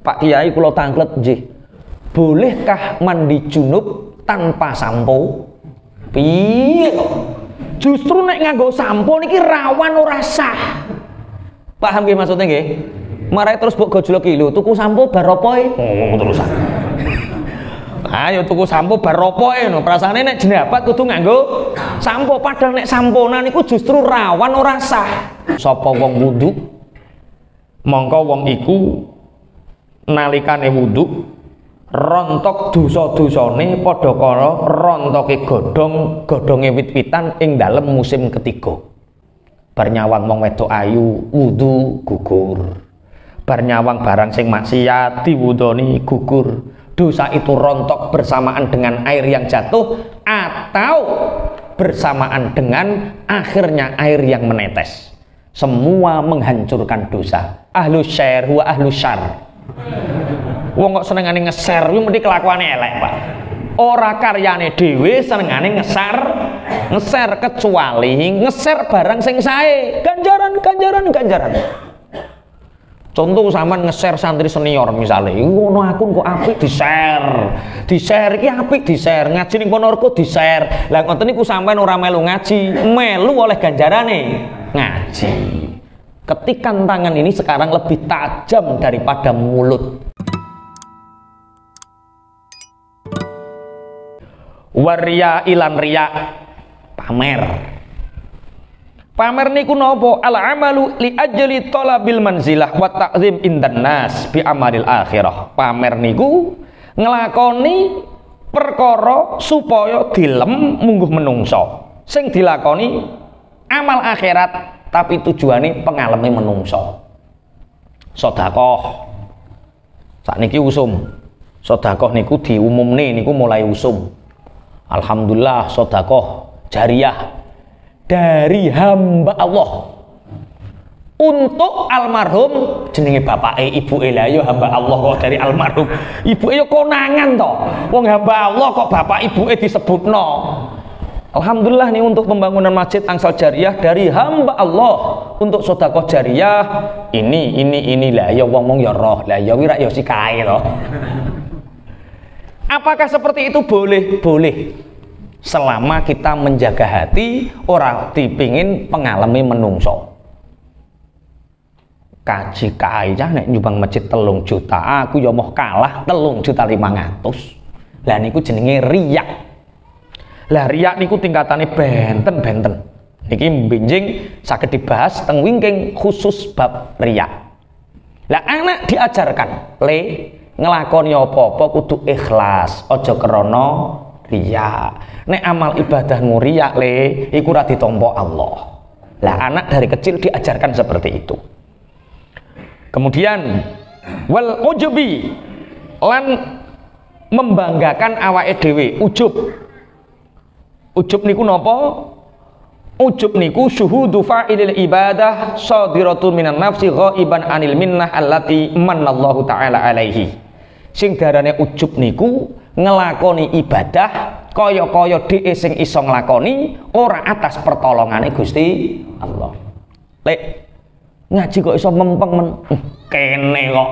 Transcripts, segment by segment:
Pak Kiai kula tanglet nggih. Bolehkah mandi junub tanpa sampo? Piye kok? Justru nek nganggo sampo niki rawan ora sah. Paham nggih maksudnya nggih? Marai terus mbok gojlok iki lho, tuku sampo bar opoe? Ngomong terusan. Ayo tuku sampo bar opoe no. Prasane nek jenabat kudu nganggo sampo, padahal nek samponan niku justru rawan ora sah. Sapa wong wudu mongko wong iku nalikane wudu rontok dosa-dosane padha karo rontoke godhonge wit-witan ing dalem musim ketiga. Bar nyawang wong wedok ayu wudu gugur. Bar nyawang barang sing maksiat diwudoni gugur. Dosa itu rontok bersamaan dengan air yang jatuh atau bersamaan dengan akhirnya air yang menetes. Semua menghancurkan dosa. Ahlu syar wa ahlu syar. Wong kok senengane nge-share kuwi mesti kelakuane elek, Pak. Ora karyane dhewe senengane nge-share kecuali nge-share barang sing sae. Ganjaran. Contoh sampean nge-share santri senior misalnya, ngono akun kok apik di-share iki apik di-share, ngaji ning kono kok di-share. Lah ngoten niku sampean ora melu ngaji, melu oleh ganjarane ngaji. Ketikan tangan ini sekarang lebih tajam daripada mulut. Waria ilan riya, pamer niku napa? Al amalu li ajli talabil manzilah wa ta'zim indan nas bi amalil akhirah. Pamer niku nglakoni perkara supaya dilem mungguh menungso. Sing dilakoni amal akhirat tapi tujuane pengaleme menungso. Sedekah sakniki usum. Sedekah niku diumumne niku mulai usum. Alhamdulillah sedekah jariyah dari hamba Allah untuk almarhum jenenge bapake ibuke. Lah ya hamba Allah kok dari almarhum ibuke ya konangan to. Wong hamba Allah kok bapak ibuke disebutno. Alhamdulillah nih untuk pembangunan masjid angsal jariyah dari hamba Allah untuk sedekah jariyah ini lah ya wong ya roh. Lah ya wira ya sikae to. Apakah seperti itu? Boleh. Selama kita menjaga hati, orang dipingin pengalami menungso. Kaji kaya nek nyumbang masjid 3 juta, aku ya mau kalah 3.500.000. Lah niku jenenge riyak. Lah riyak niku tingkatane benten. Niki benjing saged dibahas teng wingking khusus bab riyak. Lah anak diajarkan ngelakoni apa-apa kudu ikhlas, aja krana riya. Nek amal ibadahmu riya iku ora ditampa Allah. Lah anak dari kecil diajarkan seperti itu. Kemudian wal ujubi lan membanggakan awake dhewe, ujub. Ujub niku napa? Ujub niku syuhudu fa'ilil ibadah shadiratun minan nafsi ghaiban anil minnah allati manallahu ta'ala alaihi. Sing darane ujub niku ngelakoni ibadah kaya-kaya dhek sing iso nglakoni ora atas pertolongane Gusti Allah. Ngaji kok iso mempeng kene kok.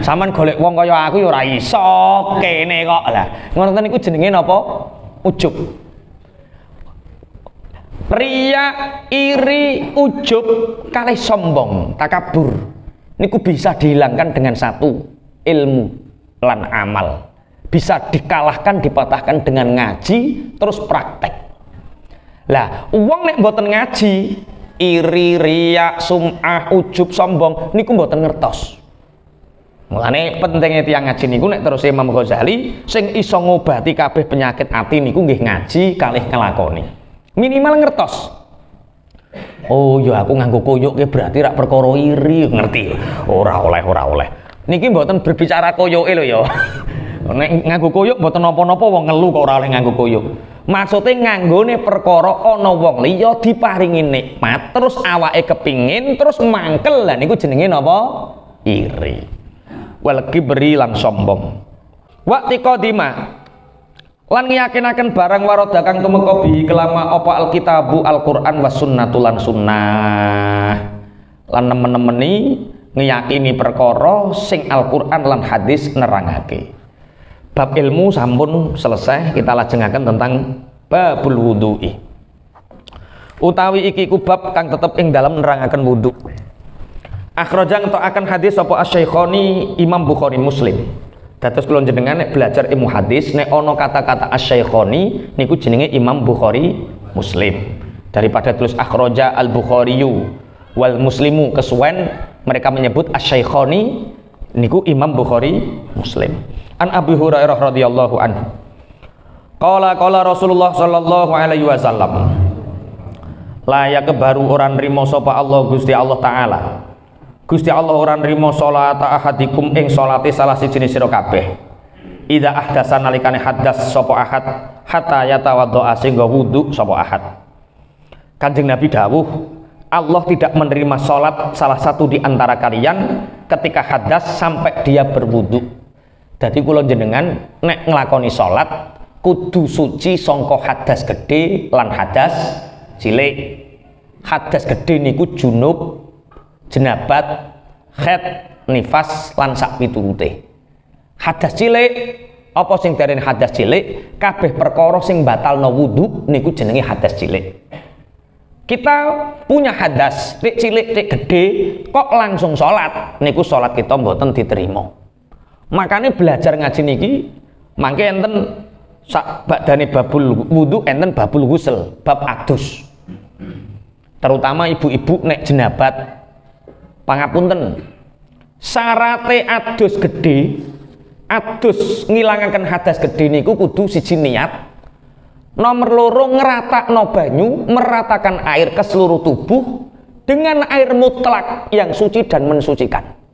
Saman golek wong kaya aku ya ora iso kene kok. Lah ngoten niku jenenge napa? Ujub. Riya, iri, ujub kalih sombong, takabur niku bisa dihilangkan dengan satu, ilmu lan amal. Bisa dikalahkan, dipatahkan dengan ngaji terus praktek. Lah uang nek mboten ngaji, iri, riya, sum'ah, ujub, sombong niku mboten ngertos. Mulane pentingnya tiang ngaji niku nek terus Imam Ghazali sing iso ngobati kabeh penyakit ati niku nggih ngaji kalih ngelakoni. Minimal ngertos. Oh ya aku nganggo koyok ki berarti rak perkara iri, ngerti. Ora oleh. Niki mboten berbicara koyoke lho ya. Nek nganggo koyok mboten napa-napa wong ngelu kok ora oleh nganggo koyok. Maksude nganggone perkara ana wong liya diparingi nikmat terus awake kepingin terus mangkel. Lah niku jenenge napa? Iri. Wal kibri lan sombong. Wa tiqadima lan ngiyakinaken barang warada kang tumeka bi kelama apa alkitabu Al-Qur'an was sunnatul lan sunnah lan nemen-nemeni ngeyakini perkara sing Al-Qur'an lan hadis nerangake. Bab ilmu sampun selesai, kita lajengaken tentang babul wudu'i. Utawi iki ku bab kang tetep ing dalam nerangaken wudu. Akhraja ngetokaken hadis sapa Asy-Syaikhani Imam Bukhari Muslim. Dados kula jenengan nek belajar ilmu hadis nek ana kata-kata Asy-Syaikhani niku jenenge Imam Bukhari Muslim. Daripada tulis akhraja al-Bukhariyu wal Muslimu kesuwen mereka menyebut Asy-Syaikhani niku Imam Bukhari Muslim. An Abi Hurairah radhiyallahu anhu. Qala Rasulullah sallallahu alaihi wasallam. Layak baru orang nrimo sapa Allah Gusti Allah taala. Gusti Allah orang nrimo salat ahadikum ing salate salah siji sira kabeh. Idza ahdasa nalikane hadas sapa ahad hatta yatawaddoa sehingga wudu sapa ahad. Kanjeng Nabi dawuh, Allah tidak menerima salat salah satu di antara kalian ketika hadas sampai dia berwudu. Dadi kula jenengan nek nglakoni salat kudu suci sangka hadas gedhe lan hadas cilik. Hadas gedhe niku junub, jenabat, haid, nifas lan sak piturute. Hadas cilik apa sing diarani hadas cilik? Kabeh perkara sing batalno wudu niku jenenge hadas cilik. Kita punya hadas rik cilik rik gedhe kok langsung salat, niku salat kita mboten diterima. Makanya belajar ngaji niki mangke enten sak badane babul wudu enten babul ghusl, bab adus. Terutama ibu-ibu nek jenabat pangapunten syarate adus gedhe, adus ngilangaken hadas gedhe niku kudu siji niat, nomor loro ngeratakno banyu, meratakan air ke seluruh tubuh dengan air mutlak yang suci dan mensucikan.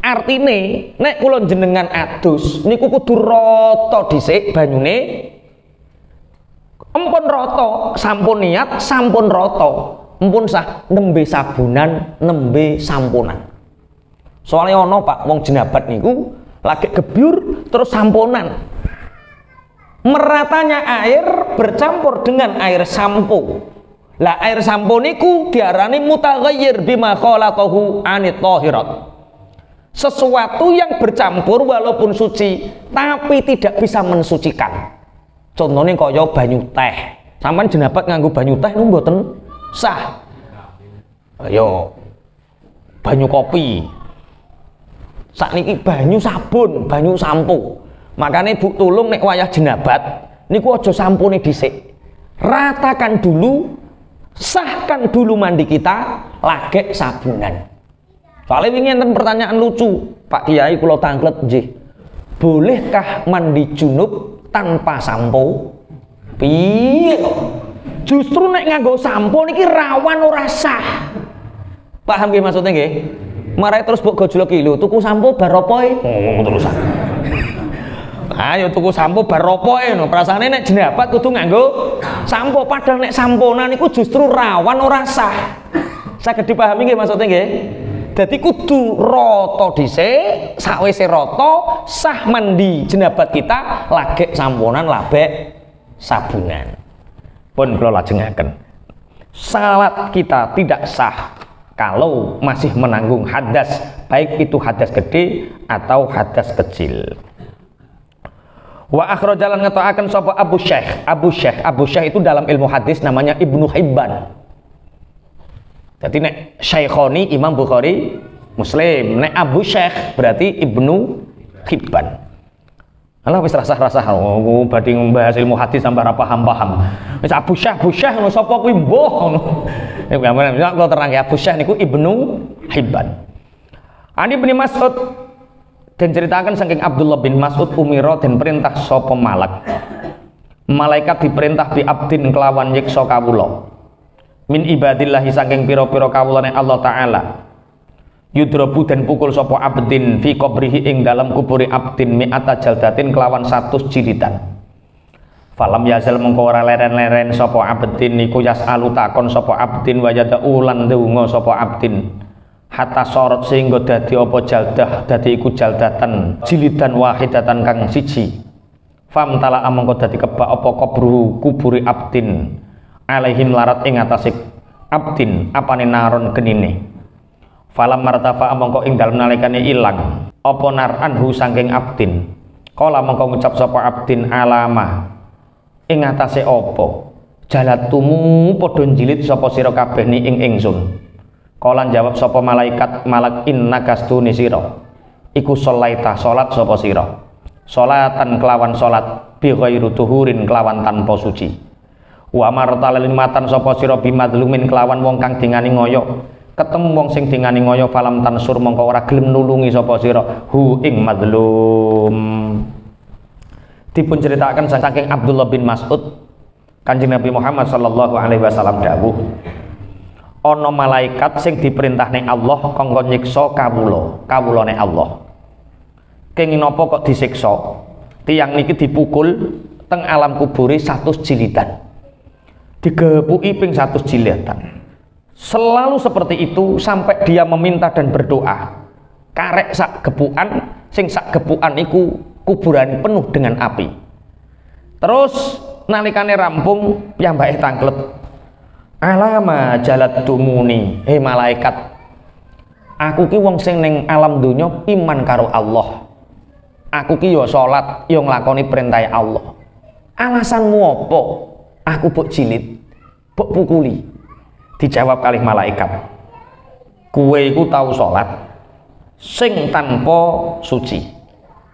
Artine nek kula jenengan adus niku kudu rata dhisik banyune. Empun rata, sampun niat, sampun rata, empun sah nembe sabunan, nembe sampunan. Soalnya ono Pak wong jenabat niku lagi gebyur terus sampunan. Meratanya air bercampur dengan air sampo. Lah air sampo niku diarani mutaghayyir bima khalaqahu anit tahirat. Sesuatu yang bercampur walaupun suci tapi tidak bisa mensucikan. Contohnya kaya banyu teh. Sampeyan jenabat nganggo banyu teh niku mboten sah. Ayo banyu kopi. Sakniki banyu sabun, banyu sampo. Makanya Bu tulung nek wayah jenabat niku aja sampune dhisik. Ratakan dulu, sahkan dulu mandi kita, lagek sabunan. Soalnya wingi enten pertanyaan lucu, Pak Kiai kula tanglet nggih. Bolehkah mandi junub tanpa sampo? Piye kok? Justru nek nganggo sampo niki rawan ora sah. Paham nggih maksudnya nggih? Marai terus mbok gojlok iki lho, tuku sampo bar opoe? Ngomong terusan. Ayo tuku sampo bar opoe no. Prasane nek jenabat kudu nganggo sampo, padahal nek samponan niku justru rawan ora sah. Saged dipahami nggih maksudnya nggih? Dadi kudu rata dhisik, sakwise rata sah mandi jenabat kita, lagek samponan, labek sabunan. Pun kula lajengaken. Salat kita tidak sah kalau masih menanggung hadas, baik itu hadas gede atau hadas kecil. Wa akhrajalan ngetokaken sapa Abu Syekh itu dalam ilmu hadis namanya Ibnu Hibban. Jadi nek Syaikhoni Imam Bukhari Muslim, nek Abu Syekh berarti Ibnu Hibban. Alah wis rasah-rasah badhe membahas ilmu hadis sampai ra paham-paham. Wis Abu Syekh ngono sapa kuwi mbuh ngono. Nek gambaran kula terang ya Abu Syekh niku Ibnu Hibban. Ani bin Mas'ud dan ceritakan saking Abdullah bin Mas'ud umira dan perintah sapa malaikat diperintah bi abdin kelawan nyiksa kawula. Min ibadillahi saking pira-pira kawulane Allah taala. Yudrobu dan pukul sapa abdin fi qabrihi ing dalam kuburi abdin mi'ata jaldatin kelawan 100 jilidan. Falam yazal mengko ora leren-leren sapa abdin niku yasalu takon sapa abdin wa yad'u lan ndonga sapa abdin. Hatta sorot sehingga dadi apa jaldah, dadi iku jaldatan jilidan wahidatan kang siji. Fam tala mengko dadi kebak apa kuburi abdin. Alaihim larat ing atase abdin apane naron genine. Falam martafa mongko ing dalem nalikane ilang apa nar anhu saking abdin. Kala mongko ngucap sapa abdin alama ing atase apa jalatumu padha jilid sapa sira kabeh ni ing ingsun. Kala jawab sapa malaikat malak innaka stuni sira iku sholaita salat sapa sira salatan kelawan salat bi ghairu tuhurin kelawan tanpa suci. Wa marta lalimatan sapa sira bimadlumin kelawan wong kang dingani ngoyo ketemu wong sing dingani ngoyo falam tansur mongko ora gelem nulungi sapa sira hu ing madlum. Dipun ceritakan saking Abdullah bin Mas'ud Kanjeng Nabi Muhammad sallallahu alaihi wasallam dawuh ana malaikat sing diperintahne Allah kanggo nyiksa kawulane Allah. Kenging napa kok disiksa? Tiyang niki dipukul teng alam kubure 100 jilidan. Digepuki ping 100 jilidan. Selalu seperti itu sampai dia meminta dan berdoa. Karek sak gepukan, sing sak gepukan iku kuburan penuh dengan api. Terus nalikane rampung piyambake tangklet. Alama jalat dumuni, malaikat. Aku ki wong sing ning alam donya iman karo Allah. Aku ki yo salat, yo nglakoni perintah Allah. Alasanmu apa? Aku mbok jilid, mbok pukuli. Dijawab kalih malaikat. Kuwe iku tau salat sing tanpa suci.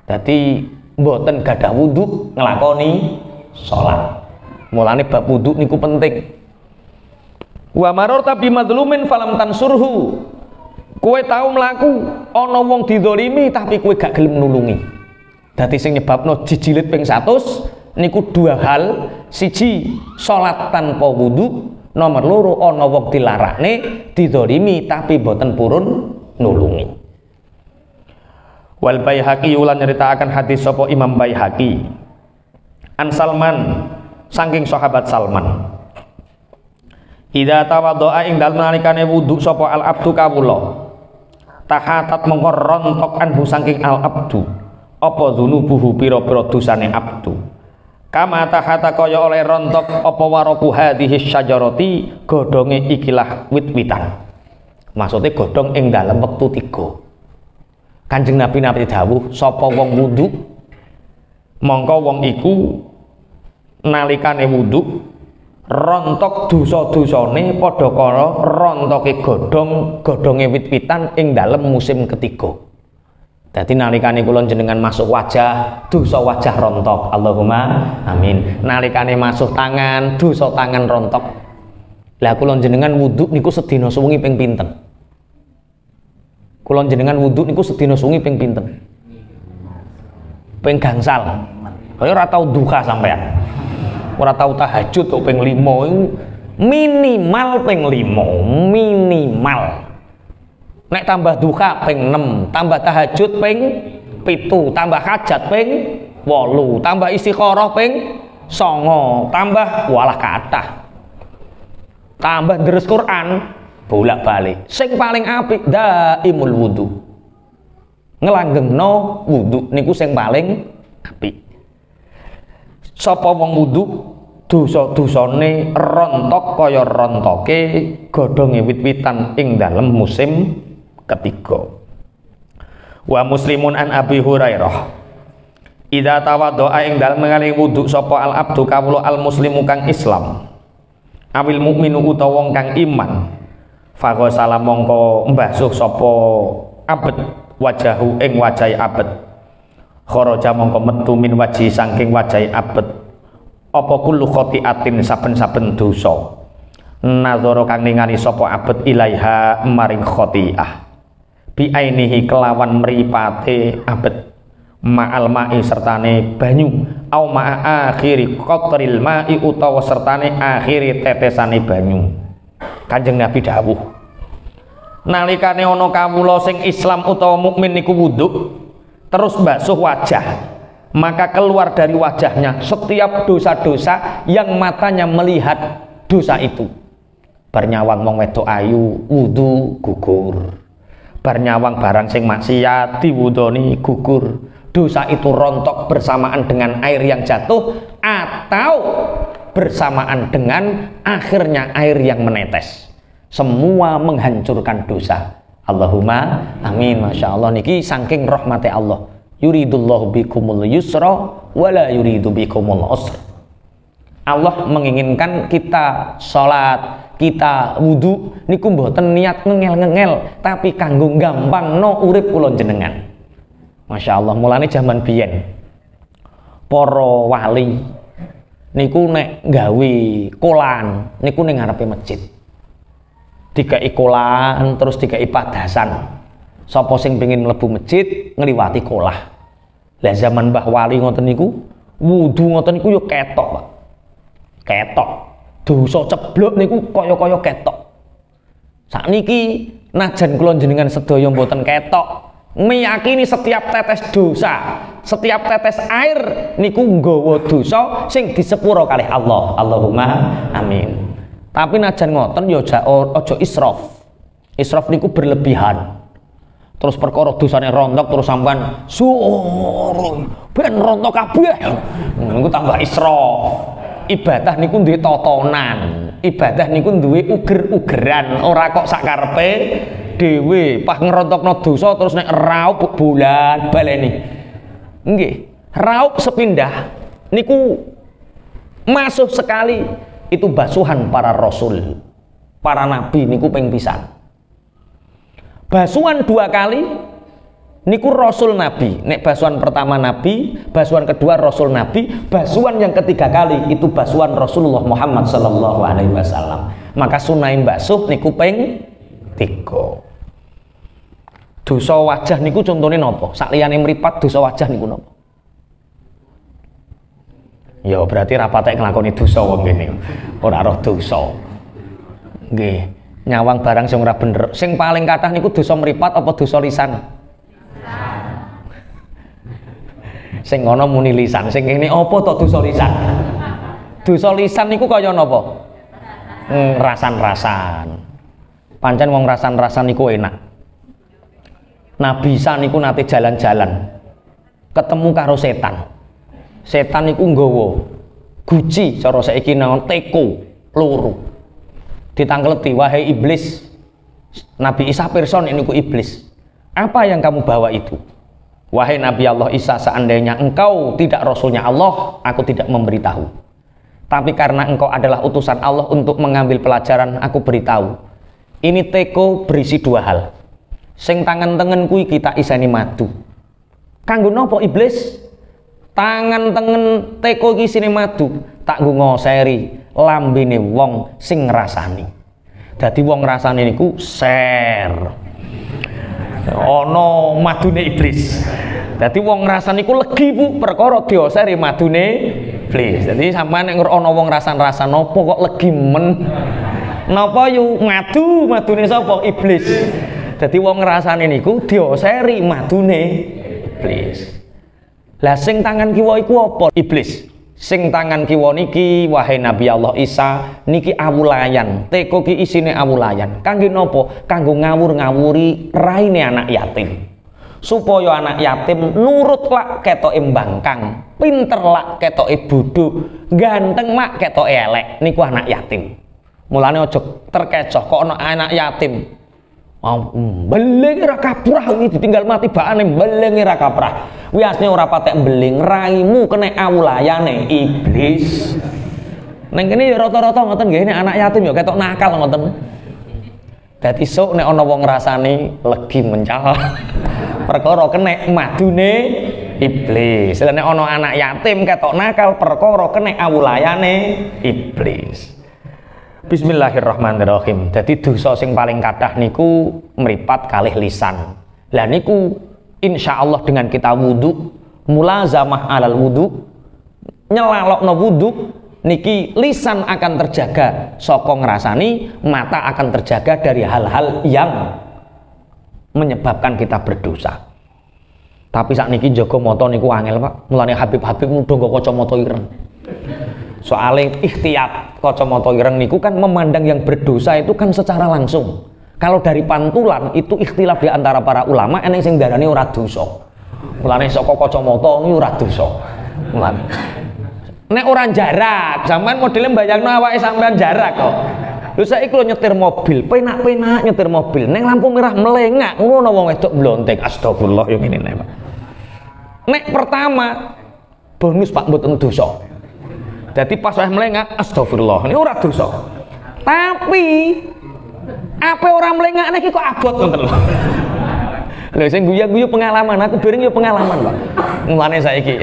Dadi mboten gadah wudu nglakoni salat. Mulane bab wudu niku penting. Wa mararta bi madlumin falam tansurhu. Kowe tau mlaku ana wong didolimi tapi kowe gak gelem nulungi. Dadi sing nyebabno dijilid ping 100 niku dua hal. Siji salat tanpa wudu, nomor loro ana wong dilarakne didolimi tapi boten purun nulungi. Wal Baihaqi ulan nyritakaken hadis sapa Imam Baihaqi An Salman saking sahabat Salman. Idza tawaddoa ing dalem nalikane wudu sapa al abdu kawula tahatat mengko rontok anhu saking al abdu apa dzunubuhu pira-pira dosane abdu kama tahata kaya oleh rontok apa waraku hadhihi syajarati godhonge ikilah wit-witan. Maksudnya godhong ing dalem wektu 3. Kanjeng Nabi dawuh sapa wong wudu mongko wong iku nalikane wudu rontok dosa-dosane padha karo rontoke godhonge wit-witan ing dalem musim ketiga. Dadi nalikane kula jenengan masuk wajah, dosa wajah rontok. Allahumma amin. Nalikane masuk tangan, dosa tangan rontok. Lah kula jenengan wudu niku sedina suwengi ping pinten? Kula jenengan wudu niku sedina suwengi ping pinten? Ping gangsal. Kaya ora tau duha sampean. Ora tau tahajud kok ping 5 minimal ping 5 minimal. Nek tambah duha ping 6, tambah tahajud ping 7, tambah hajat ping 8, tambah istikharah ping 9, tambah walah kathah. Tambah deres Quran bolak-balik. Sing paling apik daimul wudu. Nglanggengno wudu niku sing paling apik. Sapa wong wudu dosa-dosane rontok kaya rontoke godhonge wit-witan ing dalem musim ketiga. Wa Muslimun an Abi Hurairah idza tawaddoa ing dalem ngali wudu sapa al abdu kawula al muslimu kang Islam awil mukminu utawa wong kang iman faghasala mongko mbasuh sapa abet wajahu ing wajahe abet kharaja mongko metu min waji saking wajahe abet apa kullu khotiatin saben-saben dosa nazara kang ningali sapa abet ilaiha maring khotiah bi ainihi kelawan mripate abet ma'al ma'i sertane banyu au ma'a akhiri qatril ma'i utawa sertane akhiri tetesane banyu. Kanjeng Nabi dawuh nalikane ana kawula sing Islam utawa mukmin niku wudu terus basuh wajah, maka keluar dari wajahnya setiap dosa-dosa yang matanya melihat dosa itu. Bernyawang wong wedok ayu wudu gugur, bernyawang barang sing maksiat diwudoni gugur. Dosa itu rontok bersamaan dengan air yang jatuh atau bersamaan dengan akhirnya air yang menetes. Semua menghancurkan dosa. Allahumma amin. Masya Allah niki saking rahmati Allah. Yuridullahu bikumul yusra wala yuridu bikumul usra. Allah menginginkan kita sholat, kita wudu niku mboten niat ngengel-ngengel, tapi kanggo gampang no urip kula jenengan. Masya Allah, mulane zaman biyen para wali niku nek gawe kolan niku ning ngarepe masjid. Dikai kolan terus dikai padasan. Sapa sing pengin mlebu masjid ngliwati kolah. Lah zaman Mbah Wali ngoten niku wudu ngoten niku yo ketok, Pak. Ketok. Dosa ceblok niku kaya-kaya ketok. Sakniki najan kula jenengan sedaya mboten ketok, meyakini setiap tetes dosa, setiap tetes air niku nggawa dosa sing disepuro kalih Allah. Allahumma amin. Tapi najan ngoten ya aja israf. Israf niku berlebihan. Terus perkara dosane rontok terus sampean ben rontok kabeh. Niku tambah israf. Ibadah niku duwe tatanan. Ibadah niku duwe uger-ugeran, ora kok sakarepe dhewe. Pas ngerontokno dosa terus nek raup bulan baleni. Nggih, raup sepindah niku masuk sekali. Itu basuhan para rasul, para nabi niku ping pisan. Basuhan 2 kali niku rasul nabi. Nek basuhan pertama nabi, basuhan kedua rasul nabi, basuhan yang ketiga kali itu basuhan Rasulullah Muhammad sallallahu alaihi wasallam. Maka sunahin basuh niku ping 3. Dosa wajah niku contone napa? Sakliyane mripat dosa wajah niku napa? Ya berarti rapatek nglakoni dosa wong kene. Ora roh dosa. Nggih, nyawang barang sing ora bener. Sing paling kathah niku dosa mripat apa dosa lisan? Sing ngono muni lisan, sing kene apa to dosa lisan? Dosa lisan niku kaya napa? Rasan-rasan. Pancen wong rasan-rasan niku enak. Nabi Isa niku nate jalan-jalan. Ketemu karo setan. Setan niku nggawa guci cara saiki naon teko loro. Ditangkleti, wahai iblis. Nabi Isa pirsa niku iblis. Apa yang kamu bawa itu? Wahai Nabi Allah Isa, seandainya engkau tidak rasulnya Allah, aku tidak memberitahu. Tapi karena engkau adalah utusan Allah untuk mengambil pelajaran, aku beritahu. Ini teko berisi 2 hal. Sing tangan tengen kuwi kita iseni madu. Kanggo napa iblis? Tangan tengen teko iki isine madu, tak nggo ngoseri lambene wong sing ngrasani. Dadi wong ngrasani niku ser. Ana madune iblis. Dadi wong ngrasani niku legi Bu, perkara dioseri madune iblis. Dadi sampean nek ana wong rasan-rasan napa kok legi men. Napa yu madu, madune sapa? Iblis. Dadi wong ngrasani niku dioseri madune iblis. Lah sing tangan kiwa iku apa? Iblis. Sing tangan kiwa niki wahai Nabi Allah Isa niki awulayan. Teko ki isine awulayan. Kangge napa? Kanggo ngawur-ngawuri raine anak yatim. Supaya anak yatim nurut lak ketoke mbangkang, pinter lak ketoke bodho, ganteng mak ketoke elek. Niku anak yatim. Mulane aja terkecoh kok ana anak yatim. Beling ora kaprah iki ditinggal mati bakane beling ora kaprah. Kuwi asline ora patek beling, raimu kena awulayane iblis. Neng kene ya rata-rata ngoten nggih, nek anak yatim ya ketok nakal ngoten. Dadi sok nek ana wong ngrasani legi mencal. Perkara kena madune iblis. Lah nek ana anak yatim ketok nakal perkara kena awulayane iblis. Bismillahirrahmanirrahim. Jadi dosa sing paling kathah niku mripat kalih lisan. Lah niku insyaallah dengan kita wudu, mulazamah alal wudu, nyelalokno wudu niki lisan akan terjaga saka ngrasani, mata akan terjaga dari hal-hal yang menyebabkan kita berdosa. Tapi sakniki jaga mata niku angel, Pak. Mulane Habib-habib mudho nggo kacamata ireng. Soalnya ikhtiyat kacamata ireng niku kan memandang yang berdosa itu kan secara langsung. Kalau dari pantulan itu ikhtilaf di antara para ulama, eneng sing darani ora dosa. Mulane saka kacamata niku ora dosa. Mulane nek ora jarak, sampean modele mbayangno awake sampean jarak kok. Lho saiki lho nyetir mobil, penak-penak nyetir mobil, ning lampu merah melengak ngono wong wedok blontek. Astagfirullah yo ngene Pak. Nek pertama bonus Pak mboten dosa. Dadi pas wis melengak astagfirullah, ini ora dosa. Tapi apa orang melengak nek kok abot ngoten lho. Lho sing guyu-guyu pengalaman, aku bareng yo pengalaman, Pak. Mulane saiki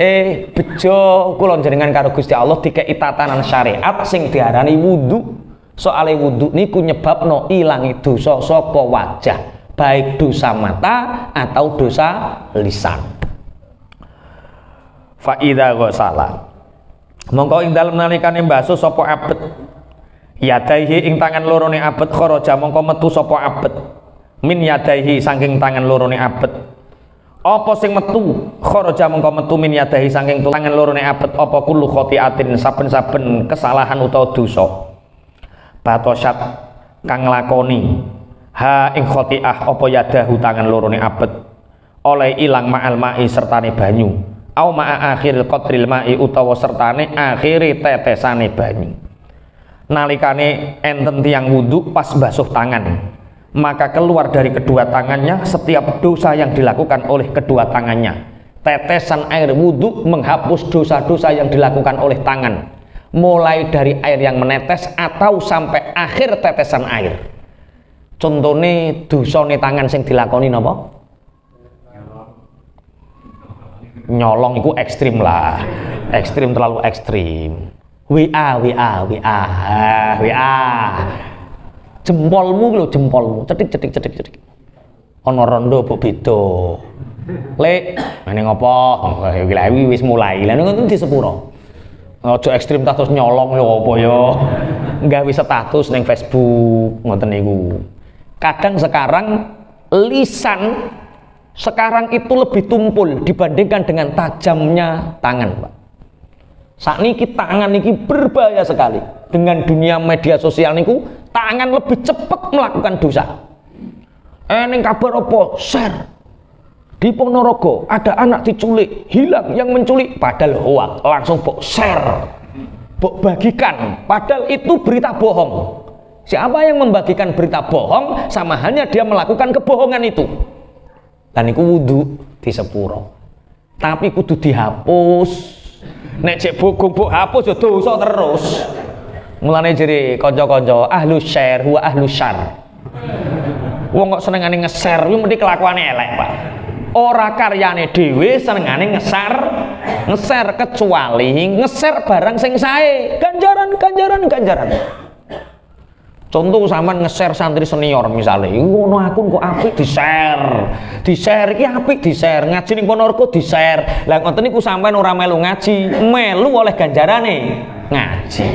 bejo kula jenengan karo Gusti Allah dikeki tatanan syariat sing diarani wudu. Soale wudu niku nyebabno ilangi dosa saka wajah, baik dosa mata atau dosa lisan. Fa idza ghasala mongko ing dalem nalikane mbasuh sapa abet yadaihi ing tangan lorone abet kharaja mongko metu sapa abet min yadaihi saking tangan lorone abet apa sing metu kharaja mongko metu min yadaihi saking tangan lorone abet apa kullu khotiatin saben-saben kesalahan utawa dosa batosat kang lakoni ha ing khotiah apa yadahu tangan lorone abet oleh ilang ma'al ma'i sertane banyu au ma'a akhiril qatril ma'i utawa sertane akhiri tetesane banyu. Nalikane enten tiang wudu pas basuh tangan, maka keluar dari kedua tangannya setiap dosa yang dilakukan oleh kedua tangannya. Tetesan air wudu menghapus dosa-dosa yang dilakukan oleh tangan, mulai dari air yang menetes atau sampai akhir tetesan air. Contohnya dosane tangan sing dilakoni napa? Nyolong itu ekstrim lah, ekstrim terlalu ekstrim. WA jempolmu lho, jempolmu cetik ono rondo mbok beda lek ngene ngopo gila wis mulai lha ngono di sepuro aja ekstrim status nyolong lho apa ya nggawe status ning Facebook ngoten niku. Kadang sekarang lisan sekarang itu lebih tumpul dibandingkan dengan tajamnya tangan, Pak. Saat ini tangan ini berbahaya sekali. Dengan dunia media sosial niku, tangan lebih cepat melakukan dosa. Ning kabar apa? Share. Di Ponorogo ada anak diculik, hilang yang menculik, padahal hoax, langsung mbok share. Mbok bagikan, padahal itu berita bohong. Siapa yang membagikan berita bohong sama halnya dia melakukan kebohongan itu. Dan iku wudu di sepuro. Tapi kudu dihapus. Nek cek bogong mbok hapus ya dosa terus. Mulane jere kanca-kanca ahlu share wa ahlu syar. Wong kok senengane nge-share kuwi mesti kelakuane elek, Pak. Ora karyane dhewe senengane nge-share kecuali nge-share barang sing sae. Ganjaran. Contoh sampean nge-share santri senior misalnya, ngono akun kok apik di-share iki apik di-share, ngaji ning Ponorogo di-share. Lah ngoten niku sampean ora melu ngaji, melu oleh ganjarane ngaji.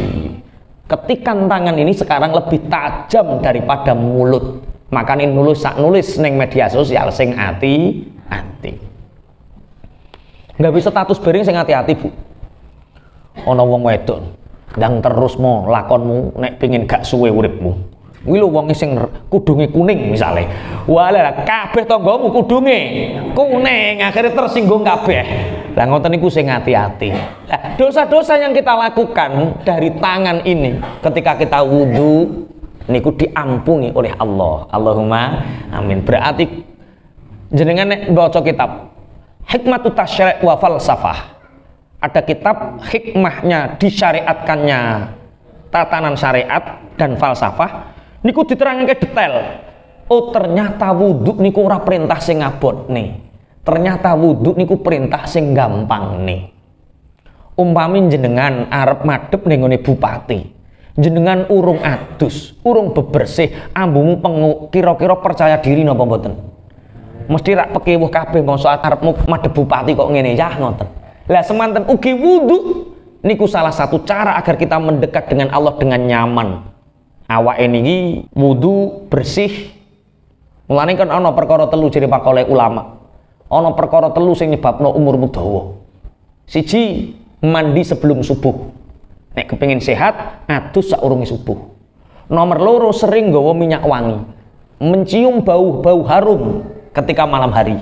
Ketikan tangan ini sekarang lebih tajam daripada mulut. Makanya nulis ning media sosial sing hati-hati. Nggak bisa status bareng sing hati-hati, Bu. Ana wong wedok ndang terusmu lakonmu nek pengin gak suwe uripmu. Kuwi lho wong sing kudunge kuning misale. Walah kabeh tanggamu kudunge kuning, akhirnya tersinggung kabeh. Lah ngoten niku sing hati-hati. Lah dosa-dosa yang kita lakukan dari tangan ini ketika kita wudu niku diampuni oleh Allah. Allahumma amin. Berarti jenengan nek baca kitab Hikmatut Tasyri' wa Falsafah, ada kitab hikmahnya disyariatkannya tatanan syariat dan falsafah niku diterangke detail. Oh ternyata wudhu niku ora perintah sing ngabot nih. Ternyata wudhu niku perintah sing gampang nih. Umpami jenengan arep madhep ning ngene bupati, jenengan urung adus, urung bebersih, ambumu penguk, kira-kira percaya diri napa mboten? Mesti rak pekewuh kabeh mongso arepmu madhep bupati kok ngene ya ngoten. Lah semanten ugi wudu niku salah satu cara agar kita mendekat dengan Allah dengan nyaman. Awake niki wudu bersih. Mulane kan ana perkara telu jere pakole ulama. Ana perkara telu sing nyebabno umurmu dawa. Siji, mandi sebelum subuh. Nek kepengin sehat, adus saurunge subuh. Nomor loro, sering nggawa minyak wangi. Mencium bau harum ketika malam hari.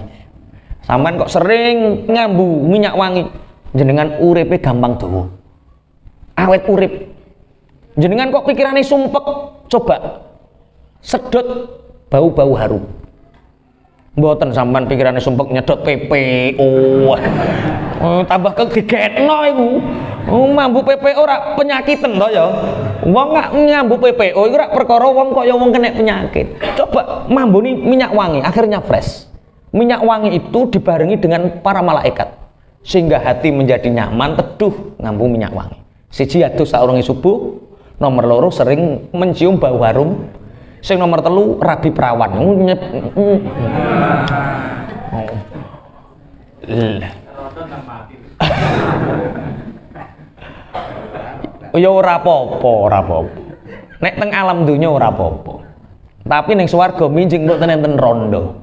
Sampean kok sering ngambu minyak wangi, jenengan uripe gampang dawa. Awet urip. Jenengan kok pikirane sumpek, Coba sedot bau-bau harum. Mboten sampean pikirane sumpek nyedot PPO. Tambah kegegekno iku. Mambu PPO ora penyakiten to ya. Wong gak nyambu PPO iku ora perkara wong kaya wong kena penyakit. Coba mambuni minyak wangi akhirnya fresh. Minyak wangi itu dibarengi dengan para malaikat sehingga hati menjadi nyaman teduh ngambu minyak wangi. Siji adus saurunge subuh, nomor loro sering mencium bau harum. Sing nomor telu rabi perawan. Ya ora apa-apa, ora apa-apa. Nek teng alam dunya ora apa-apa. Tapi ning swarga minjing mboten enten rondo.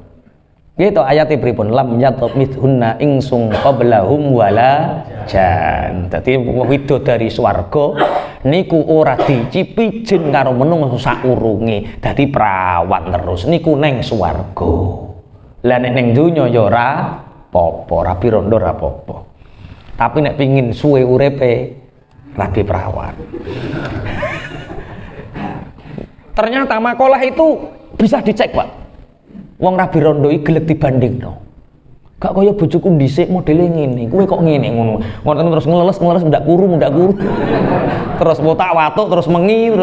Gitu ayate pripun lam yatumithunna insung qablahum wala jan. Dadi widodari swarga niku ora dicipi jin karo menung sakurunge. Dadi perawan terus niku ning swarga. Lah nek ning donya ya ora apa-apa, rabi rondo ora apa-apa. Tapi nek pengin suwe uripe rabi perawan. Ternyata makalah itu bisa dicek, Pak. Wong rabi rondo iki gelek dibandingno. Gak kaya bojoku dhisik modele ngene. Kowe kok ngene ngono. Ngoten terus ngeles ndak kuru. Terus botak watuk terus mengi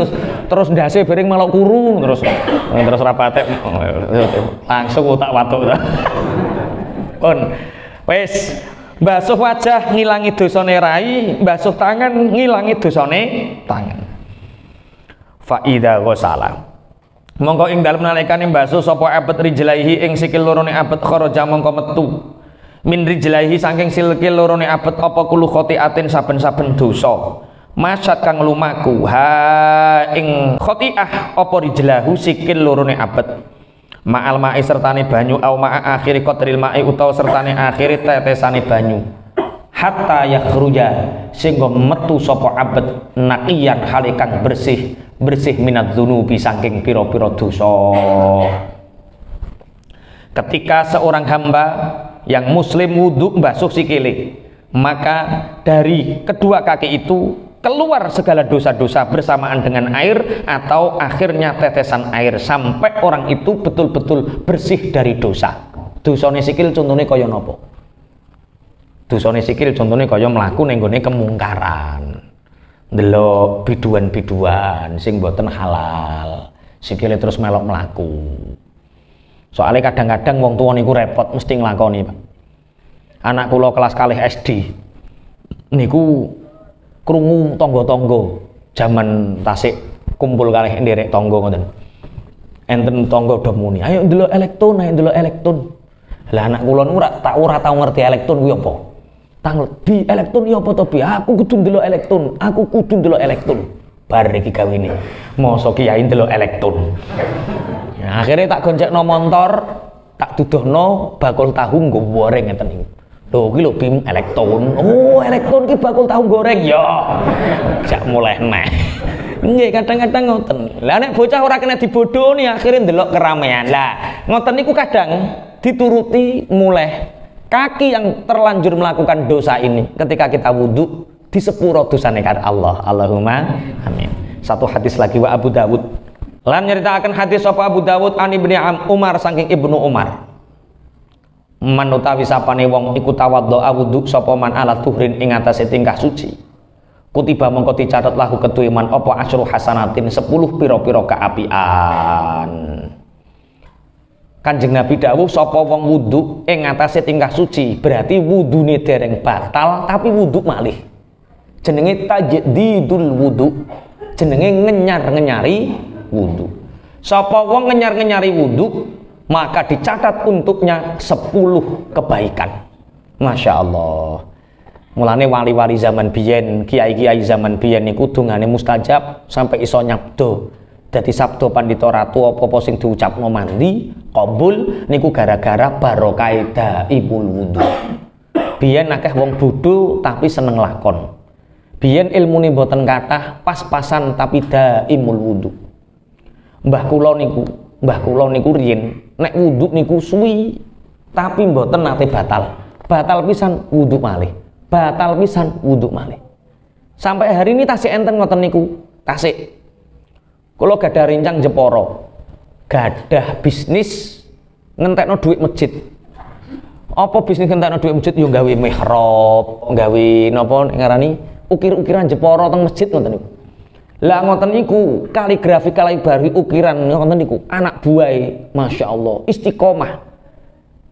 terus ndase bareng melok kuru terus rapate langsung botak watuk. Pun wis basuh wajah ngilangi dosane rai, basuh tangan ngilangi dosane tangan. Fa idza ghasala mongko ing dalem nalikane basuh sapa abet rijlaihi ing sikil lorone abet kharaja mongko metu min rijlaihi saking sikil lorone abet apa kulu khotiatin saben-saben dosa masyad kang lumaku ha ing khotiah apa rijlahu sikil lorone abet ma'al ma'i sertane banyu au ma'a akhiri qadril ma'i utawa sertane akhiri tetesane banyu hatta yakhruja sehingga metu sapa abet naqiyan halikan bersih minat dzunubi saking pira-pira dosa. Ketika seorang hamba yang muslim wudu basuh sikile, maka dari kedua kaki itu keluar segala dosa-dosa bersamaan dengan air atau akhirnya tetesan air sampai orang itu betul-betul bersih dari dosa. Dosane sikil contohnya kaya napa? Dosane sikil contohnya kaya mlaku ning gone kemungkaran. Ndelok biduan-biduan sing mboten halal. Sikile terus melok mlaku. Soalnya kadang-kadang wong tuwa niku repot mesti nglakoni, Pak. Anak kula kelas kalih SD niku krungu tangga-tangga jaman tasik kumpul kalih nderek tangga ngoten. Enten tangga do muni, "Ayo ndelok elektron, ayo ndelok elektron." Lah anak kula niku ora tau ngerti elektron kuwi apa. Di elektron ya apa to Bi? Aku kudu ndelok elektron. Bar iki gawene. Mosok kiai ndelok elektron. Ya, akhirnya tak goncekno montor, tak duduhno bakul tahu nggo goreng ngeten iki. Lho iki lho Bim elektron. Oh, elektron ki bakul tahu goreng ya. Jak mulai neh. Nggih kadang-kadang ngoten. Lah nek bocah ora kena dibodoni akhirnya ndelok keramaian. Lah ngoten niku kadang dituruti mulai kaki yang terlanjur melakukan dosa ini ketika kita wudhu di sepuro dosane karo Allah. Allahumma amin. Satu hadis lagi wa Abu Dawud lan nyeritakan hadis sapa Abu Dawud an Ibnu Umar saking Ibnu Umar man utawi sapane wong iku tawaddo wudhu sapa man ala tuhrin ing atase tingkah suci kutiba mongko dicatet lahu kedue man apa asyru hasanatin 10 pira-pira kaapian. Kanjeng Nabi dawuh sapa wong wudu ing ngatasé tingkah suci berarti wudune dereng batal tapi wudu malih. Jenenge tajdidul wudu. Jenenge ngenyar-ngenyari wudu. Sapa wong ngenyar-ngenyari wudu maka dicatat untuknya 10 kebaikan. Masya Allah. Mulane wali-wali zaman biyen, kiai-kiai zaman biyen niku dungane mustajab sampai iso nyabdo. Dadi sabda pandhita ratu apa-apa sing diucapno mandi qabul niku gara-gara barokah daimul wudu. Biyen akeh wong bodho tapi seneng lakon. Biyen ilmune mboten kathah, pas-pasan tapi daimul wudu. Mbah kula niku riyen nek wudu niku suwi tapi mboten nate batal. Batal pisan wudu malih. Batal pisan wudu malih. Sampai hari ini tasik enten ngoten niku, tasik Kula gadah rincang Jepara. Gadah bisnis ngentekno duit masjid. Apa bisnis ngentekno duit masjid? Yo gawe mihrab, gawe napa ngarani ukir-ukiran Jepara teng masjid ngoten niku. Lah ngoten niku kaligrafi kalibari ukiran ngoten niku anak buahe masyaallah istiqomah.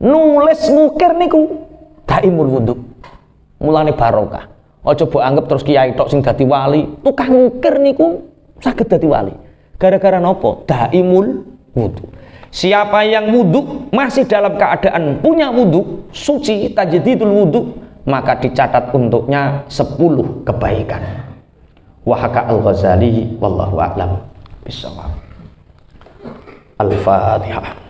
Nulis ngukir niku daimul wudu. Mulane barokah. Aja mbok anggap terus kiai tok sing dadi wali. Tukang ngukir niku saged dadi wali. Gara-gara napa? Daimul wudu. Siapa yang wudu masih dalam keadaan punya wudu suci tajdidul wudu, maka dicatat untuknya 10 kebaikan. Wahaka Al-Ghazali wallahu a'lam bishawab. Al-Fatihah.